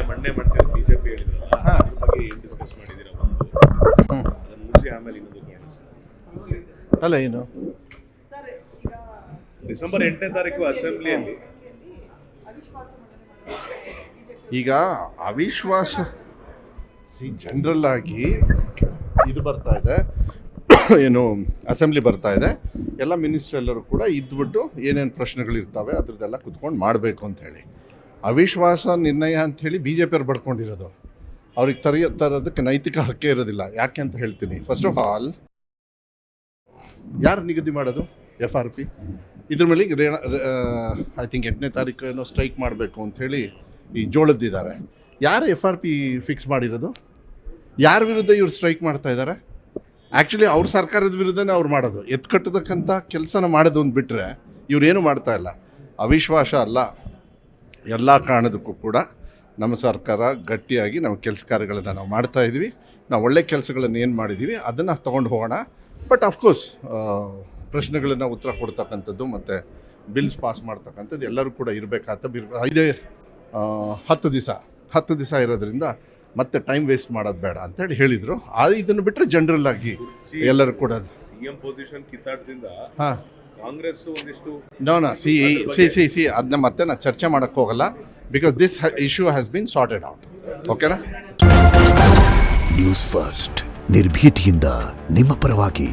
ಮಂಡನೆ ಮಾಡ್ತೀವಿ ಬಿಜೆಪಿ ಹೇಳಿದ್ರು ಅದ್ರ ಬಗ್ಗೆ ಏನು ಡಿಸ್ಕಸ್ ಮಾಡಿದ್ದೀರಾ ಅದನ್ನ ಮುಗಿಸಿ ಆಮೇಲೆ ಇನ್ನೊಂದು ಕಾಣಿಸ್ ಅಲ್ಲ ಏನು ಡಿಸೆಂಬರ್ 8ನೇ ತಾರೀಕು ಅಸೆಂಬ್ಲಿಯಲ್ಲಿ ಈಗ ಅವಿಶ್ವಾಸ ಜನರಲ್ ಆಗಿ ಇದು ಬರ್ತಾ ಇದೆ, ಏನು ಅಸೆಂಬ್ಲಿ ಬರ್ತಾ ಇದೆ, ಎಲ್ಲ ಮಿನಿಸ್ಟರ್ ಎಲ್ಲರೂ ಕೂಡ ಇದ್ಬಿಟ್ಟು ಏನೇನು ಪ್ರಶ್ನೆಗಳಿರ್ತವೆ ಅದ್ರದ್ದೆಲ್ಲ ಕುತ್ಕೊಂಡು ಮಾಡಬೇಕು ಅಂತ ಹೇಳಿ. ಅವಿಶ್ವಾಸ ನಿರ್ಣಯ ಅಂಥೇಳಿ ಬಿ ಜೆ ಪಿಯವ್ರು ಬಡ್ಕೊಂಡಿರೋದು. ಅವ್ರಿಗೆ ತರೋದಕ್ಕೆ ನೈತಿಕ ಹಕ್ಕೇ ಇರೋದಿಲ್ಲ. ಯಾಕೆ ಅಂತ ಹೇಳ್ತೀನಿ. ಫಸ್ಟ್ ಆಫ್ ಆಲ್ ಯಾರು ನಿಗದಿ ಮಾಡೋದು FRP? ಇದ್ರ ಮೇಲೆ ಐ ಥಿಂಕ್ 8ನೇ ತಾರೀಕು ಏನೋ ಸ್ಟ್ರೈಕ್ ಮಾಡಬೇಕು ಅಂಥೇಳಿ ಈ ಜೋಳದ್ದಿದ್ದಾರೆ. ಯಾರು FRP ಫಿಕ್ಸ್ ಮಾಡಿರೋದು? ಯಾರ ವಿರುದ್ಧ ಇವ್ರು ಸ್ಟ್ರೈಕ್ ಮಾಡ್ತಾ ಇದ್ದಾರೆ? ಆ್ಯಕ್ಚುಲಿ ಅವ್ರ ಸರ್ಕಾರದ ವಿರುದ್ಧನೇ ಅವ್ರು ಮಾಡೋದು. ಎತ್ಕಟ್ಟತಕ್ಕಂಥ ಕೆಲಸನ ಮಾಡೋದು ಒಂದು ಬಿಟ್ಟರೆ ಇವ್ರೇನು ಮಾಡ್ತಾ ಇಲ್ಲ. ಅವಿಶ್ವಾಸ ಅಲ್ಲ, ಎಲ್ಲ ಕಾರಣದಕ್ಕೂ ಕೂಡ ನಮ್ಮ ಸರ್ಕಾರ ಗಟ್ಟಿಯಾಗಿ ನಾವು ಕೆಲಸ ಕಾರ್ಯಗಳನ್ನು ನಾವು ಮಾಡ್ತಾಯಿದ್ವಿ. ನಾವು ಒಳ್ಳೆ ಕೆಲಸಗಳನ್ನು ಏನು ಮಾಡಿದ್ದೀವಿ ಅದನ್ನು ತೊಗೊಂಡು ಹೋಗೋಣ. ಬಟ್ ಅಫ್ಕೋರ್ಸ್ ಪ್ರಶ್ನೆಗಳನ್ನು ಉತ್ತರ ಕೊಡ್ತಕ್ಕಂಥದ್ದು ಮತ್ತು ಬಿಲ್ಸ್ ಪಾಸ್ ಮಾಡ್ತಕ್ಕಂಥದ್ದು ಎಲ್ಲರೂ ಕೂಡ ಇದೇ 10 ದಿವಸ ಇರೋದ್ರಿಂದ ಮತ್ತೆ ಟೈಮ್ ವೇಸ್ಟ್ ಮಾಡೋದು ಬೇಡ ಅಂತೇಳಿ ಹೇಳಿದರು. ಇದನ್ನು ಬಿಟ್ಟರೆ ಜನರಲ್ ಆಗಿ ಎಲ್ಲರೂ ಕೂಡ ಸಿಎಂ ಪೊಸಿಷನ್ ಕಿತ್ತಾಟದಿಂದ ಹಾಂ ಕಾಂಗ್ರೆಸ್ ಒಂದಿಷ್ಟು ಸಿ ಅದನ್ನ ಮತ್ತೆ ನಾನು ಚರ್ಚೆ ಮಾಡೋಕ್ಕೆ ಹೋಗಲ್ಲ. Because this issue has been sorted out. ಓಕೆನಾ? ನ್ಯೂಸ್ ಫಸ್ಟ್ ನಿರ್ಭೀತಿಯಿಂದ ನಿಮ್ಮ ಪರವಾಗಿ.